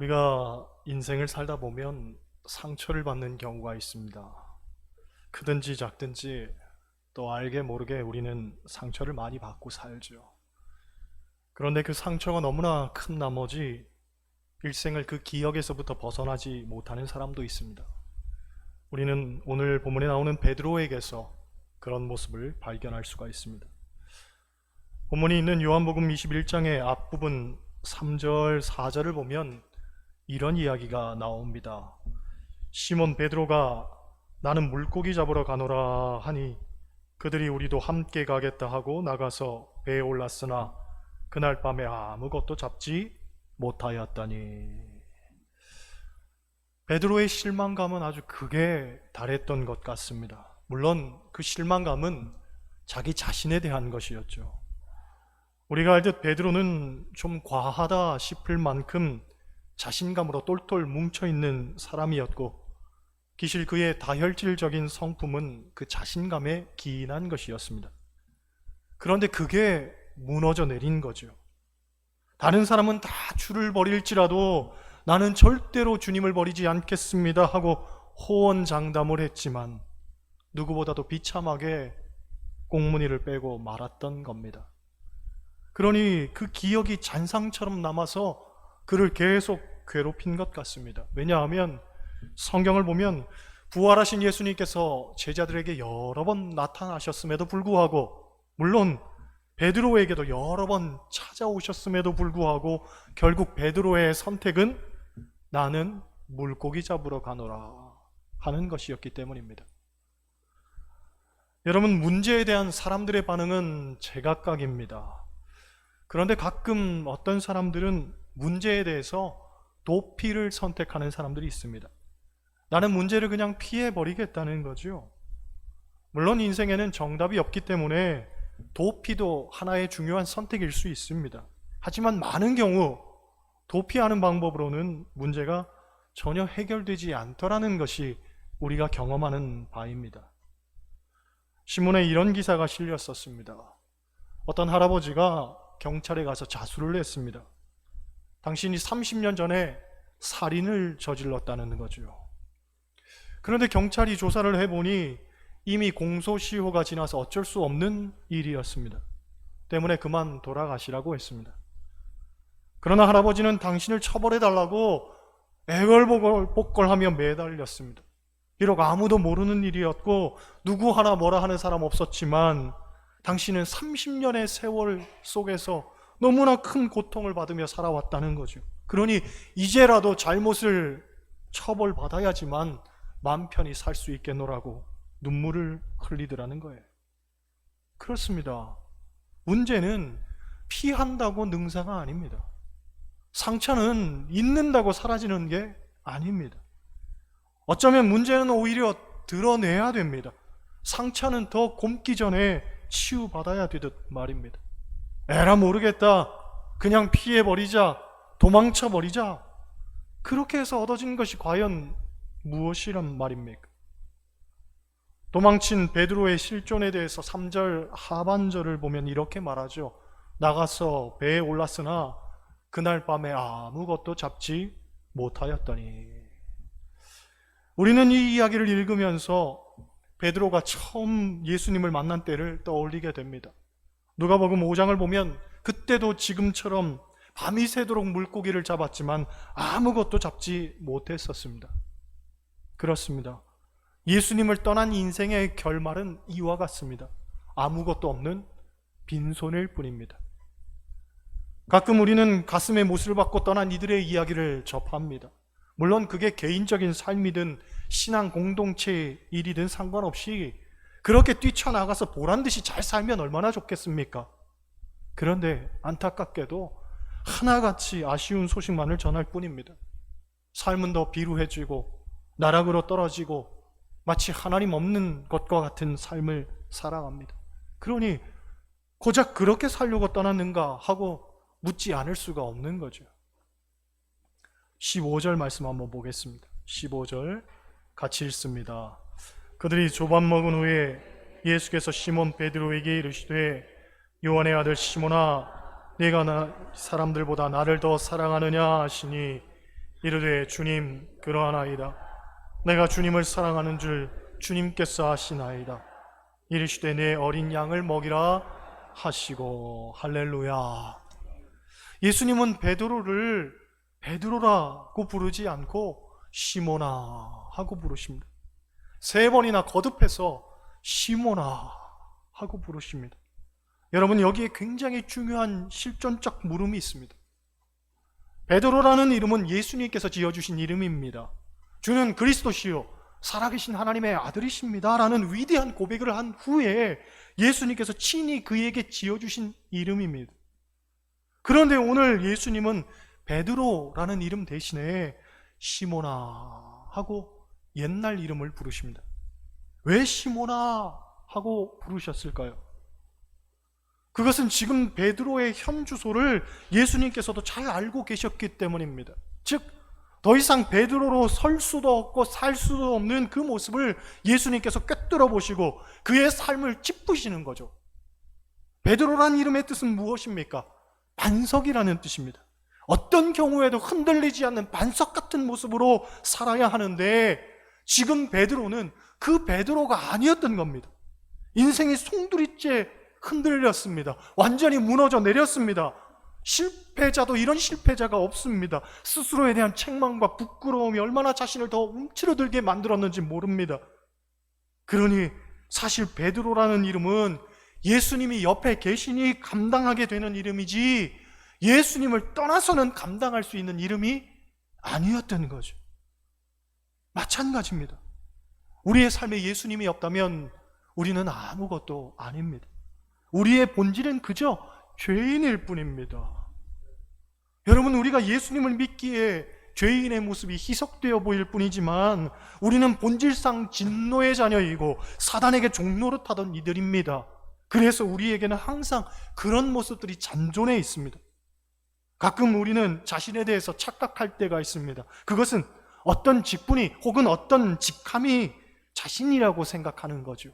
우리가 인생을 살다 보면 상처를 받는 경우가 있습니다. 크든지 작든지 또 알게 모르게 우리는 상처를 많이 받고 살죠. 그런데 그 상처가 너무나 큰 나머지 일생을 그 기억에서부터 벗어나지 못하는 사람도 있습니다. 우리는 오늘 본문에 나오는 베드로에게서 그런 모습을 발견할 수가 있습니다. 본문이 있는 요한복음 21장의 앞부분 3절, 4절을 보면 이런 이야기가 나옵니다. 시몬 베드로가 나는 물고기 잡으러 가노라 하니 그들이 우리도 함께 가겠다 하고 나가서 배에 올랐으나 그날 밤에 아무것도 잡지 못하였다니. 베드로의 실망감은 아주 극에 달했던 것 같습니다. 물론 그 실망감은 자기 자신에 대한 것이었죠. 우리가 알듯 베드로는 좀 과하다 싶을 만큼 자신감으로 똘똘 뭉쳐있는 사람이었고 기실 그의 다혈질적인 성품은 그 자신감에 기인한 것이었습니다. 그런데 그게 무너져 내린 거죠. 다른 사람은 다 주를 버릴지라도 나는 절대로 주님을 버리지 않겠습니다 하고 호언장담을 했지만 누구보다도 비참하게 꽁무니를 빼고 말았던 겁니다. 그러니 그 기억이 잔상처럼 남아서 그를 계속 괴롭힌 것 같습니다. 왜냐하면 성경을 보면 부활하신 예수님께서 제자들에게 여러 번 나타나셨음에도 불구하고, 물론 베드로에게도 여러 번 찾아오셨음에도 불구하고 결국 베드로의 선택은 나는 물고기 잡으러 가노라 하는 것이었기 때문입니다. 여러분, 문제에 대한 사람들의 반응은 제각각입니다. 그런데 가끔 어떤 사람들은 문제에 대해서 도피를 선택하는 사람들이 있습니다. 나는 문제를 그냥 피해버리겠다는 거죠. 물론 인생에는 정답이 없기 때문에 도피도 하나의 중요한 선택일 수 있습니다. 하지만 많은 경우 도피하는 방법으로는 문제가 전혀 해결되지 않더라는 것이 우리가 경험하는 바입니다. 신문에 이런 기사가 실렸었습니다. 어떤 할아버지가 경찰에 가서 자수를 했습니다. 당신이 30년 전에 살인을 저질렀다는 거죠. 그런데 경찰이 조사를 해보니 이미 공소시효가 지나서 어쩔 수 없는 일이었습니다. 때문에 그만 돌아가시라고 했습니다. 그러나 할아버지는 당신을 처벌해달라고 애걸복걸하며 매달렸습니다. 비록 아무도 모르는 일이었고 누구 하나 뭐라 하는 사람 없었지만 당신은 30년의 세월 속에서 너무나 큰 고통을 받으며 살아왔다는 거죠. 그러니 이제라도 잘못을 처벌받아야지만 마음 편히 살 수 있겠노라고 눈물을 흘리더라는 거예요. 그렇습니다. 문제는 피한다고 능사가 아닙니다. 상처는 있는다고 사라지는 게 아닙니다. 어쩌면 문제는 오히려 드러내야 됩니다. 상처는 더 곪기 전에 치유받아야 되듯 말입니다. 에라 모르겠다, 그냥 피해버리자, 도망쳐버리자, 그렇게 해서 얻어진 것이 과연 무엇이란 말입니까? 도망친 베드로의 실존에 대해서 3절 하반절을 보면 이렇게 말하죠. 나가서 배에 올랐으나 그날 밤에 아무것도 잡지 못하였더니. 우리는 이 이야기를 읽으면서 베드로가 처음 예수님을 만난 때를 떠올리게 됩니다. 누가복음 5장을 보면 그때도 지금처럼 밤이 새도록 물고기를 잡았지만 아무것도 잡지 못했었습니다. 그렇습니다. 예수님을 떠난 인생의 결말은 이와 같습니다. 아무것도 없는 빈손일 뿐입니다. 가끔 우리는 가슴에 못을 박고 떠난 이들의 이야기를 접합니다. 물론 그게 개인적인 삶이든 신앙 공동체의 일이든 상관없이 그렇게 뛰쳐나가서 보란듯이 잘 살면 얼마나 좋겠습니까? 그런데 안타깝게도 하나같이 아쉬운 소식만을 전할 뿐입니다. 삶은 더 비루해지고 나락으로 떨어지고 마치 하나님 없는 것과 같은 삶을 살아갑니다. 그러니 고작 그렇게 살려고 떠났는가 하고 묻지 않을 수가 없는 거죠. 15절 말씀 한번 보겠습니다. 15절 같이 읽습니다. 그들이 조밥 먹은 후에 예수께서 시몬 베드로에게 이르시되 요한의 아들 시몬아, 네가 사람들보다 나를 더 사랑하느냐 하시니 이르되 주님 그러하나이다. 내가 주님을 사랑하는 줄 주님께서 아시나이다. 이르시되 내 어린 양을 먹이라 하시고. 할렐루야. 예수님은 베드로를 베드로라고 부르지 않고 시몬아 하고 부르십니다. 3번이나 거듭해서 시몬아 하고 부르십니다. 여러분, 여기에 굉장히 중요한 실존적 물음이 있습니다. 베드로라는 이름은 예수님께서 지어주신 이름입니다. 주는 그리스도시요 살아계신 하나님의 아들이십니다 라는 위대한 고백을 한 후에 예수님께서 친히 그에게 지어주신 이름입니다. 그런데 오늘 예수님은 베드로라는 이름 대신에 시몬아 하고 옛날 이름을 부르십니다. 왜 시몬아 하고 부르셨을까요? 그것은 지금 베드로의 현 주소를 예수님께서도 잘 알고 계셨기 때문입니다. 즉, 더 이상 베드로로 설 수도 없고 살 수도 없는 그 모습을 예수님께서 꿰뚫어 보시고 그의 삶을 짚으시는 거죠. 베드로라는 이름의 뜻은 무엇입니까? 반석이라는 뜻입니다. 어떤 경우에도 흔들리지 않는 반석 같은 모습으로 살아야 하는데 지금 베드로는 그 베드로가 아니었던 겁니다. 인생이 송두리째 흔들렸습니다. 완전히 무너져 내렸습니다. 실패자도 이런 실패자가 없습니다. 스스로에 대한 책망과 부끄러움이 얼마나 자신을 더 움츠러들게 만들었는지 모릅니다. 그러니 사실 베드로라는 이름은 예수님이 옆에 계시니 감당하게 되는 이름이지 예수님을 떠나서는 감당할 수 있는 이름이 아니었던 거죠. 마찬가지입니다. 우리의 삶에 예수님이 없다면 우리는 아무것도 아닙니다. 우리의 본질은 그저 죄인일 뿐입니다. 여러분, 우리가 예수님을 믿기에 죄인의 모습이 희석되어 보일 뿐이지만 우리는 본질상 진노의 자녀이고 사단에게 종노릇하던 이들입니다. 그래서 우리에게는 항상 그런 모습들이 잔존해 있습니다. 가끔 우리는 자신에 대해서 착각할 때가 있습니다. 그것은 어떤 직분이 혹은 어떤 직함이 자신이라고 생각하는 거죠.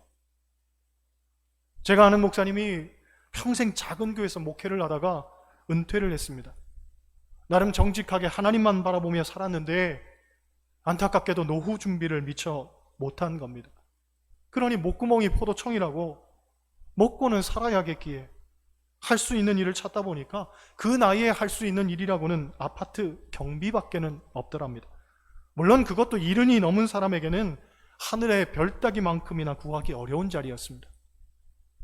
제가 아는 목사님이 평생 작은 교회에서 목회를 하다가 은퇴를 했습니다. 나름 정직하게 하나님만 바라보며 살았는데 안타깝게도 노후 준비를 미처 못한 겁니다. 그러니 목구멍이 포도청이라고 먹고는 살아야겠기에 할 수 있는 일을 찾다 보니까 그 나이에 할 수 있는 일이라고는 아파트 경비밖에는 없더랍니다. 물론 그것도 70이 넘은 사람에게는 하늘의 별 따기만큼이나 구하기 어려운 자리였습니다.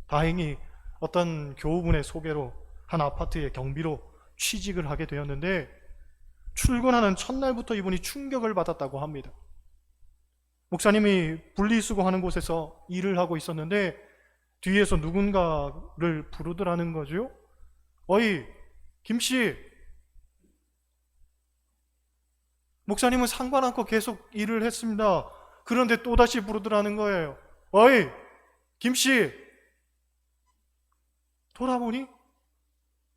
다행히 어떤 교우분의 소개로 한 아파트의 경비로 취직을 하게 되었는데 출근하는 첫날부터 이분이 충격을 받았다고 합니다. 목사님이 분리수거하는 곳에서 일을 하고 있었는데 뒤에서 누군가를 부르더라는 거죠. 어이, 김씨. 목사님은 상관 않고 계속 일을 했습니다. 그런데 또다시 부르더라는 거예요. 어이, 김씨. 돌아보니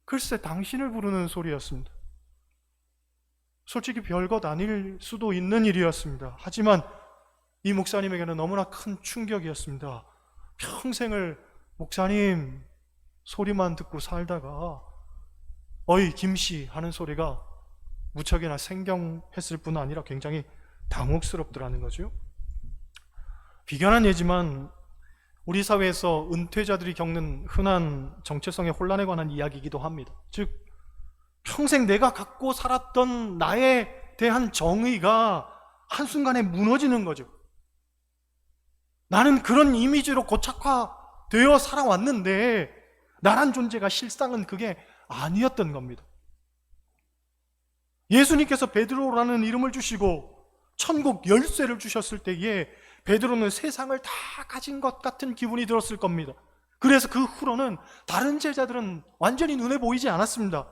글쎄 당신을 부르는 소리였습니다. 솔직히 별것 아닐 수도 있는 일이었습니다. 하지만 이 목사님에게는 너무나 큰 충격이었습니다. 평생을 목사님 소리만 듣고 살다가 어이 김씨 하는 소리가 무척이나 생경했을 뿐 아니라 굉장히 당혹스럽더라는 거죠. 비견한 예지만 우리 사회에서 은퇴자들이 겪는 흔한 정체성의 혼란에 관한 이야기이기도 합니다. 즉 평생 내가 갖고 살았던 나에 대한 정의가 한순간에 무너지는 거죠. 나는 그런 이미지로 고착화되어 살아왔는데 나란 존재가 실상은 그게 아니었던 겁니다. 예수님께서 베드로라는 이름을 주시고 천국 열쇠를 주셨을 때에 베드로는 세상을 다 가진 것 같은 기분이 들었을 겁니다. 그래서 그 후로는 다른 제자들은 완전히 눈에 보이지 않았습니다.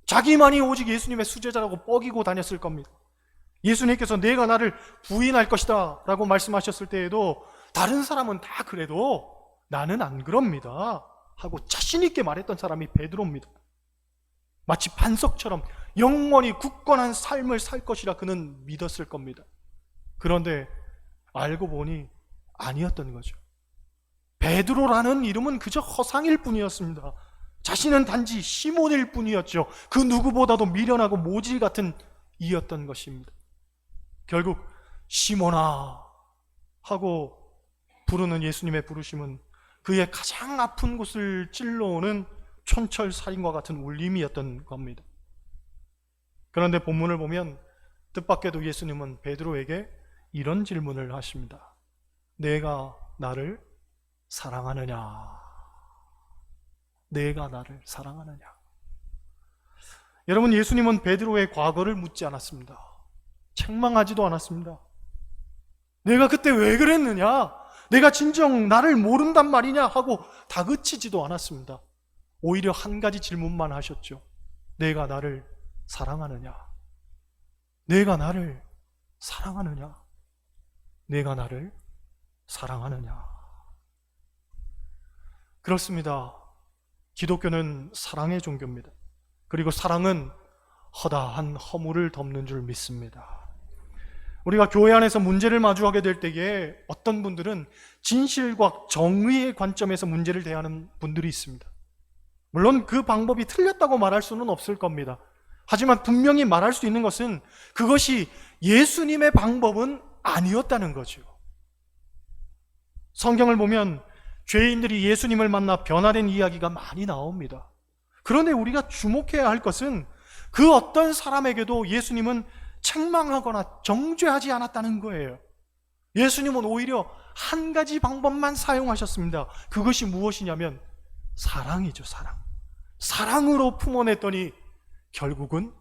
자기만이 오직 예수님의 수제자라고 뻐기고 다녔을 겁니다. 예수님께서 내가 나를 부인할 것이다 라고 말씀하셨을 때에도 다른 사람은 다 그래도 나는 안 그럽니다 하고 자신 있게 말했던 사람이 베드로입니다. 마치 반석처럼 영원히 굳건한 삶을 살 것이라 그는 믿었을 겁니다. 그런데 알고 보니 아니었던 거죠. 베드로라는 이름은 그저 허상일 뿐이었습니다. 자신은 단지 시몬일 뿐이었죠. 그 누구보다도 미련하고 모질 같은 이였던 것입니다. 결국 시몬아 하고 부르는 예수님의 부르심은 그의 가장 아픈 곳을 찔러오는 촌철살인과 같은 울림이었던 겁니다. 그런데 본문을 보면 뜻밖에도 예수님은 베드로에게 이런 질문을 하십니다. 내가 나를 사랑하느냐? 내가 나를 사랑하느냐? 여러분, 예수님은 베드로의 과거를 묻지 않았습니다. 책망하지도 않았습니다. 내가 그때 왜 그랬느냐? 내가 진정 나를 모른단 말이냐? 하고 다그치지도 않았습니다. 오히려 한 가지 질문만 하셨죠. 내가 나를 사랑하느냐? 내가 나를 사랑하느냐? 내가 나를 사랑하느냐? 그렇습니다. 기독교는 사랑의 종교입니다. 그리고 사랑은 허다한 허물을 덮는 줄 믿습니다. 우리가 교회 안에서 문제를 마주하게 될 때에 어떤 분들은 진실과 정의의 관점에서 문제를 대하는 분들이 있습니다. 물론 그 방법이 틀렸다고 말할 수는 없을 겁니다. 하지만 분명히 말할 수 있는 것은 그것이 예수님의 방법은 아니었다는 거죠. 성경을 보면 죄인들이 예수님을 만나 변화된 이야기가 많이 나옵니다. 그런데 우리가 주목해야 할 것은 그 어떤 사람에게도 예수님은 책망하거나 정죄하지 않았다는 거예요. 예수님은 오히려 한 가지 방법만 사용하셨습니다. 그것이 무엇이냐면 사랑이죠, 사랑. 사랑으로 품어냈더니 결국은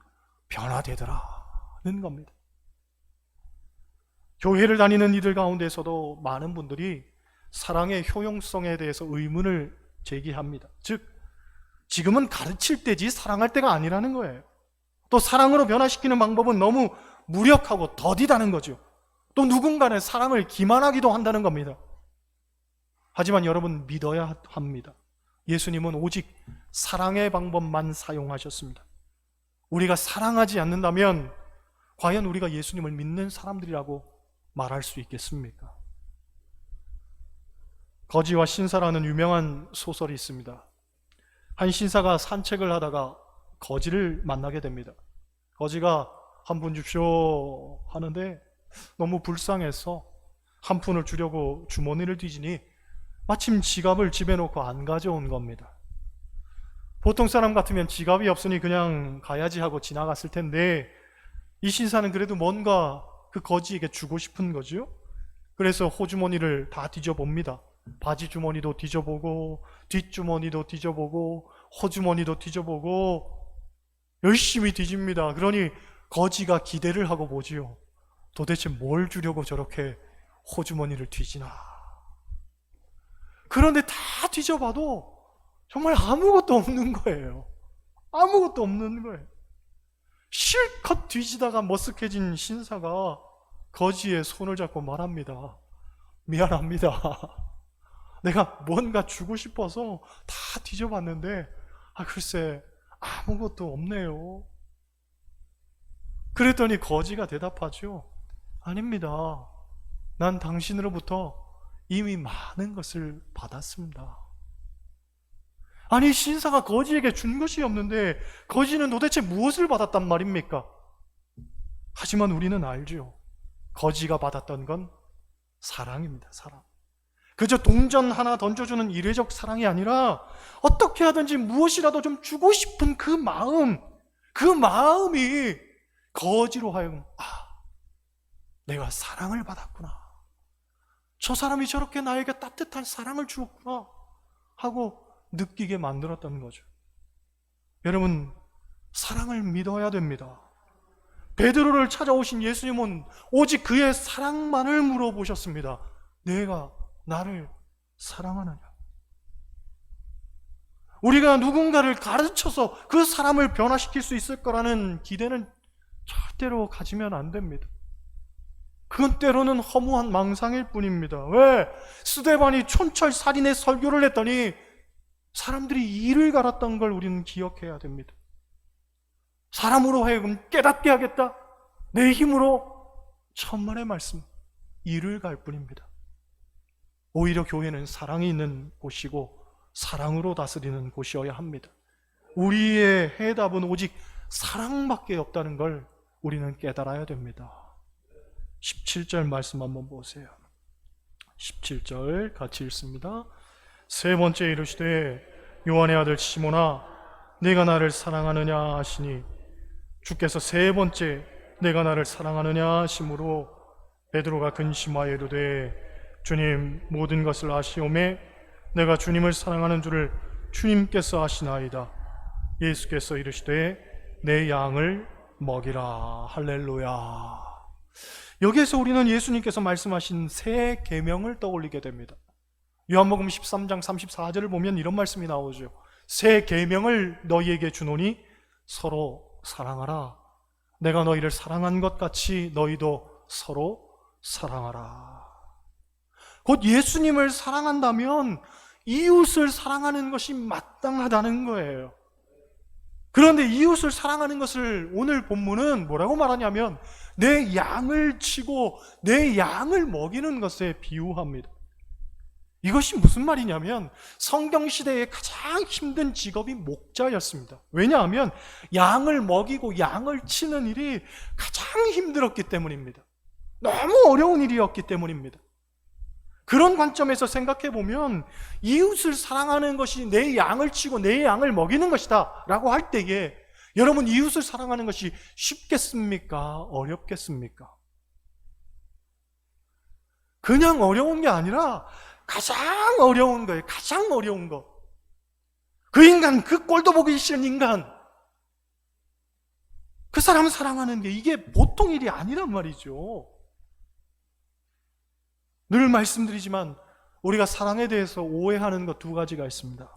변화되더라는 겁니다. 교회를 다니는 이들 가운데서도 많은 분들이 사랑의 효용성에 대해서 의문을 제기합니다. 즉, 지금은 가르칠 때지 사랑할 때가 아니라는 거예요. 또 사랑으로 변화시키는 방법은 너무 무력하고 더디다는 거죠. 또 누군가는 사랑을 기만하기도 한다는 겁니다. 하지만 여러분 믿어야 합니다. 예수님은 오직 사랑의 방법만 사용하셨습니다. 우리가 사랑하지 않는다면 과연 우리가 예수님을 믿는 사람들이라고 말할 수 있겠습니까? 거지와 신사라는 유명한 소설이 있습니다. 한 신사가 산책을 하다가 거지를 만나게 됩니다. 거지가 한 푼 줍쇼 하는데 너무 불쌍해서 한 푼을 주려고 주머니를 뒤지니 마침 지갑을 집에 놓고 안 가져온 겁니다. 보통 사람 같으면 지갑이 없으니 그냥 가야지 하고 지나갔을 텐데 이 신사는 그래도 뭔가 그 거지에게 주고 싶은 거죠. 그래서 호주머니를 다 뒤져봅니다. 바지 주머니도 뒤져보고 뒷주머니도 뒤져보고 호주머니도 뒤져보고 열심히 뒤집니다. 그러니 거지가 기대를 하고 보지요. 도대체 뭘 주려고 저렇게 호주머니를 뒤지나. 그런데 다 뒤져봐도 정말 아무것도 없는 거예요. 아무것도 없는 거예요. 실컷 뒤지다가 머쓱해진 신사가 거지의 손을 잡고 말합니다. 미안합니다. 내가 뭔가 주고 싶어서 다 뒤져봤는데 글쎄 아무것도 없네요. 그랬더니 거지가 대답하죠. 아닙니다. 난 당신으로부터 이미 많은 것을 받았습니다. 아니, 신사가 거지에게 준 것이 없는데 거지는 도대체 무엇을 받았단 말입니까? 하지만 우리는 알죠. 거지가 받았던 건 사랑입니다. 사랑. 그저 동전 하나 던져주는 이례적 사랑이 아니라 어떻게 하든지 무엇이라도 좀 주고 싶은 그 마음이 거지로 하여금 내가 사랑을 받았구나. 저 사람이 저렇게 나에게 따뜻한 사랑을 주었구나 하고 느끼게 만들었다는 거죠. 여러분, 사랑을 믿어야 됩니다. 베드로를 찾아오신 예수님은 오직 그의 사랑만을 물어보셨습니다. 내가 나를 사랑하느냐? 우리가 누군가를 가르쳐서 그 사람을 변화시킬 수 있을 거라는 기대는 절대로 가지면 안 됩니다. 그건 때로는 허무한 망상일 뿐입니다. 왜? 스데반이 촌철살인의 설교를 했더니 사람들이 이를 갈았던 걸 우리는 기억해야 됩니다. 사람으로 하여금 깨닫게 하겠다. 내 힘으로 천만의 말씀, 이를 갈 뿐입니다. 오히려 교회는 사랑이 있는 곳이고 사랑으로 다스리는 곳이어야 합니다. 우리의 해답은 오직 사랑밖에 없다는 걸 우리는 깨달아야 됩니다. 17절 말씀 한번 보세요. 17절 같이 읽습니다. 세 번째 이르시되 요한의 아들 시몬아 네가 나를 사랑하느냐 하시니 주께서 세 번째 내가 나를 사랑하느냐 하심으로 베드로가 근심하여 이르되 주님 모든 것을 아시오매 내가 주님을 사랑하는 줄을 주님께서 아시나이다. 예수께서 이르시되 내 양을 먹이라. 할렐루야. 여기에서 우리는 예수님께서 말씀하신 새 계명을 떠올리게 됩니다. 요한복음 13장 34절을 보면 이런 말씀이 나오죠. 새 계명을 너희에게 주노니 서로 사랑하라. 내가 너희를 사랑한 것 같이 너희도 서로 사랑하라. 곧 예수님을 사랑한다면 이웃을 사랑하는 것이 마땅하다는 거예요. 그런데 이웃을 사랑하는 것을 오늘 본문은 뭐라고 말하냐면 내 양을 치고 내 양을 먹이는 것에 비유합니다. 이것이 무슨 말이냐면 성경시대에 가장 힘든 직업이 목자였습니다. 왜냐하면 양을 먹이고 양을 치는 일이 가장 힘들었기 때문입니다. 너무 어려운 일이었기 때문입니다. 그런 관점에서 생각해 보면 이웃을 사랑하는 것이 내 양을 치고 내 양을 먹이는 것이다 라고 할 때에 여러분 이웃을 사랑하는 것이 쉽겠습니까? 어렵겠습니까? 그냥 어려운 게 아니라 가장 어려운 거예요. 가장 어려운 거. 그 인간, 그 꼴도 보기 싫은 인간, 그 사람을 사랑하는 게 이게 보통 일이 아니란 말이죠. 늘 말씀드리지만 우리가 사랑에 대해서 오해하는 것 두 가지가 있습니다.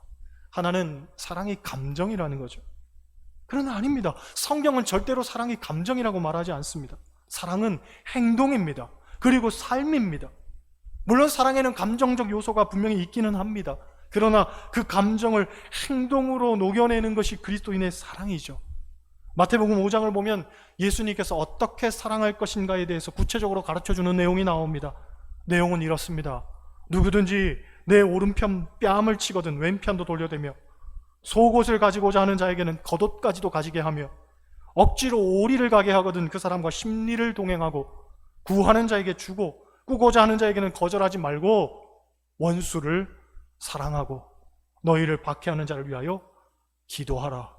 하나는 사랑이 감정이라는 거죠. 그러나 아닙니다. 성경은 절대로 사랑이 감정이라고 말하지 않습니다. 사랑은 행동입니다. 그리고 삶입니다. 물론 사랑에는 감정적 요소가 분명히 있기는 합니다. 그러나 그 감정을 행동으로 녹여내는 것이 그리스도인의 사랑이죠. 마태복음 5장을 보면 예수님께서 어떻게 사랑할 것인가에 대해서 구체적으로 가르쳐주는 내용이 나옵니다. 내용은 이렇습니다. 누구든지 내 오른편 뺨을 치거든 왼편도 돌려대며 속옷을 가지고자 하는 자에게는 겉옷까지도 가지게 하며 억지로 오리를 가게 하거든 그 사람과 심리를 동행하고 구하는 자에게 주고 꾸고자 하는 자에게는 거절하지 말고 원수를 사랑하고 너희를 박해하는 자를 위하여 기도하라.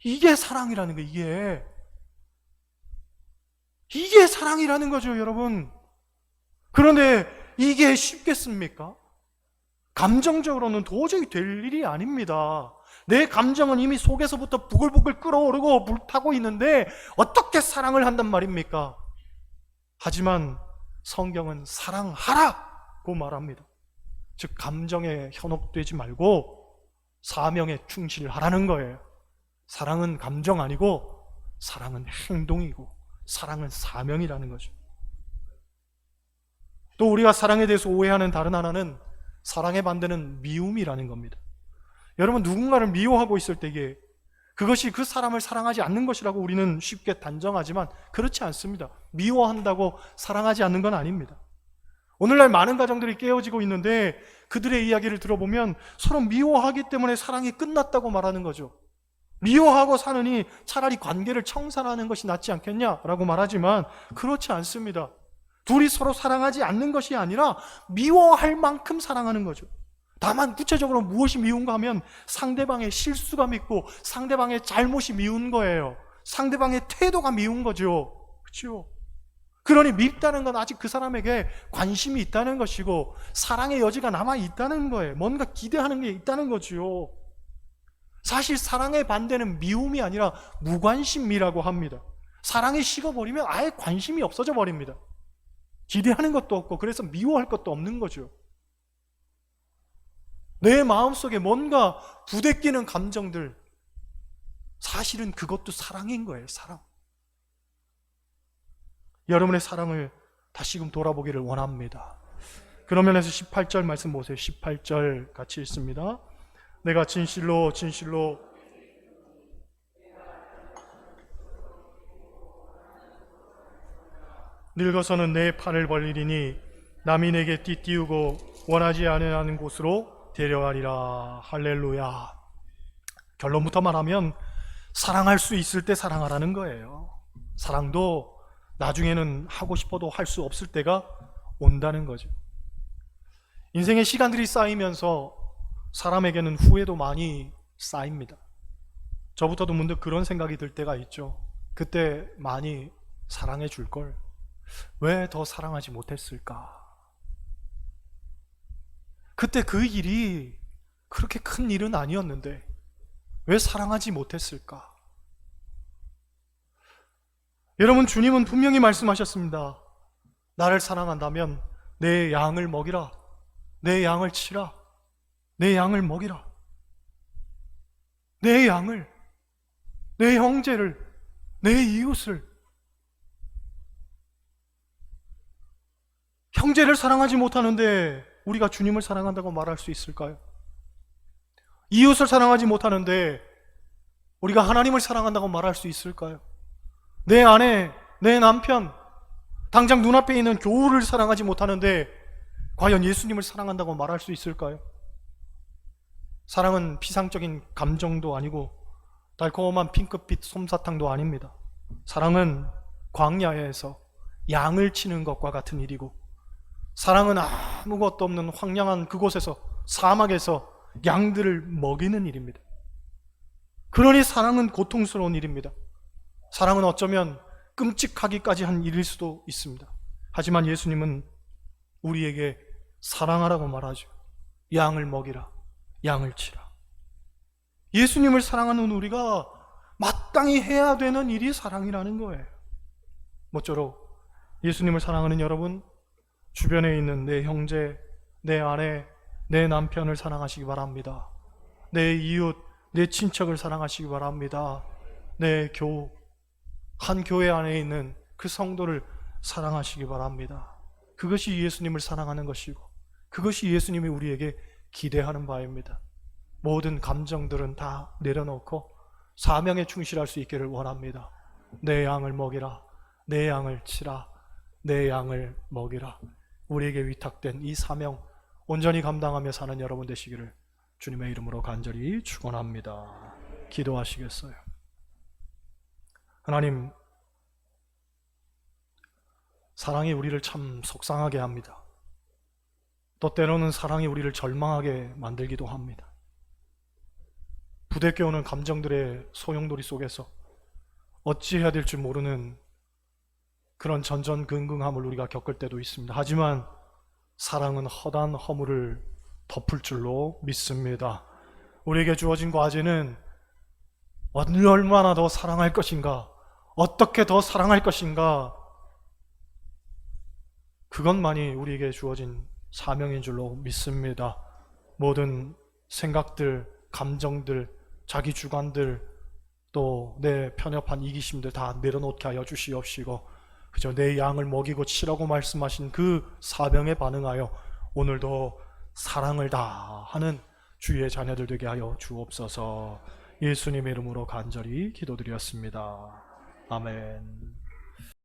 이게 사랑이라는 거예요. 이게 사랑이라는 거죠, 여러분. 그런데 이게 쉽겠습니까? 감정적으로는 도저히 될 일이 아닙니다. 내 감정은 이미 속에서부터 부글부글 끓어오르고 불타고 있는데 어떻게 사랑을 한단 말입니까? 하지만 성경은 사랑하라고 말합니다. 즉 감정에 현혹되지 말고 사명에 충실하라는 거예요. 사랑은 감정 아니고 사랑은 행동이고 사랑은 사명이라는 거죠. 또 우리가 사랑에 대해서 오해하는 다른 하나는 사랑의 반대는 미움이라는 겁니다. 여러분 누군가를 미워하고 있을 때에 그것이 그 사람을 사랑하지 않는 것이라고 우리는 쉽게 단정하지만 그렇지 않습니다. 미워한다고 사랑하지 않는 건 아닙니다. 오늘날 많은 가정들이 깨어지고 있는데 그들의 이야기를 들어보면 서로 미워하기 때문에 사랑이 끝났다고 말하는 거죠. 미워하고 사느니 차라리 관계를 청산하는 것이 낫지 않겠냐라고 말하지만 그렇지 않습니다. 둘이 서로 사랑하지 않는 것이 아니라 미워할 만큼 사랑하는 거죠. 다만 구체적으로 무엇이 미운가 하면 상대방의 실수가 밉고 상대방의 잘못이 미운 거예요. 상대방의 태도가 미운 거죠. 그렇죠? 그러니 밉다는 건 아직 그 사람에게 관심이 있다는 것이고 사랑의 여지가 남아 있다는 거예요. 뭔가 기대하는 게 있다는 거죠. 사실 사랑의 반대는 미움이 아니라 무관심이라고 합니다. 사랑이 식어버리면 아예 관심이 없어져 버립니다. 기대하는 것도 없고 그래서 미워할 것도 없는 거죠. 내 마음속에 뭔가 부대끼는 감정들, 사실은 그것도 사랑인 거예요. 사랑. 여러분의 사랑을 다시금 돌아보기를 원합니다. 그런 면에서 18절 말씀 보세요. 18절 같이 읽습니다. 내가 진실로 진실로 늙어서는 내 팔을 벌리리니 남이 내게 띠띠우고 원하지 않는 곳으로 데려가리라. 할렐루야. 결론부터 말하면 사랑할 수 있을 때 사랑하라는 거예요. 사랑도 나중에는 하고 싶어도 할 수 없을 때가 온다는 거죠. 인생의 시간들이 쌓이면서 사람에게는 후회도 많이 쌓입니다. 저부터도 문득 그런 생각이 들 때가 있죠. 그때 많이 사랑해 줄 걸. 왜 더 사랑하지 못했을까? 그때 그 일이 그렇게 큰 일은 아니었는데 왜 사랑하지 못했을까? 여러분, 주님은 분명히 말씀하셨습니다. 나를 사랑한다면 내 양을 먹이라. 내 양을 치라. 내 양을 먹이라. 내 양을, 내 형제를, 내 이웃을. 형제를 사랑하지 못하는데 우리가 주님을 사랑한다고 말할 수 있을까요? 이웃을 사랑하지 못하는데 우리가 하나님을 사랑한다고 말할 수 있을까요? 내 아내, 내 남편, 당장 눈앞에 있는 교우를 사랑하지 못하는데 과연 예수님을 사랑한다고 말할 수 있을까요? 사랑은 피상적인 감정도 아니고 달콤한 핑크빛 솜사탕도 아닙니다. 사랑은 광야에서 양을 치는 것과 같은 일이고, 사랑은 아무것도 없는 황량한 그곳에서, 사막에서 양들을 먹이는 일입니다. 그러니 사랑은 고통스러운 일입니다. 사랑은 어쩌면 끔찍하기까지 한 일일 수도 있습니다. 하지만 예수님은 우리에게 사랑하라고 말하죠. 양을 먹이라, 양을 치라. 예수님을 사랑하는 우리가 마땅히 해야 되는 일이 사랑이라는 거예요. 모쪼록 예수님을 사랑하는 여러분, 주변에 있는 내 형제, 내 아내, 내 남편을 사랑하시기 바랍니다. 내 이웃, 내 친척을 사랑하시기 바랍니다. 내 한 교회 안에 있는 그 성도를 사랑하시기 바랍니다. 그것이 예수님을 사랑하는 것이고, 그것이 예수님이 우리에게 기대하는 바입니다. 모든 감정들은 다 내려놓고 사명에 충실할 수 있기를 원합니다. 내 양을 먹이라, 내 양을 치라, 내 양을 먹이라. 우리에게 위탁된 이 사명 온전히 감당하며 사는 여러분 되시기를 주님의 이름으로 간절히 축원합니다. 기도하시겠어요? 하나님, 사랑이 우리를 참 속상하게 합니다. 또 때로는 사랑이 우리를 절망하게 만들기도 합니다. 부대껴오는 감정들의 소용돌이 속에서 어찌해야 될지 모르는 그런 전전긍긍함을 우리가 겪을 때도 있습니다. 하지만 사랑은 허다한 허물을 덮을 줄로 믿습니다. 우리에게 주어진 과제는 얼마나 더 사랑할 것인가, 어떻게 더 사랑할 것인가, 그것만이 우리에게 주어진 사명인 줄로 믿습니다. 모든 생각들, 감정들, 자기 주관들, 또 내 편협한 이기심들 다 내려놓게 하여 주시옵시고, 그저 내 양을 먹이고 치라고 말씀하신 그 사명에 반응하여 오늘도 사랑을 다하는 주의 자녀들 되게 하여 주옵소서. 예수님의 이름으로 간절히 기도드렸습니다. 아멘.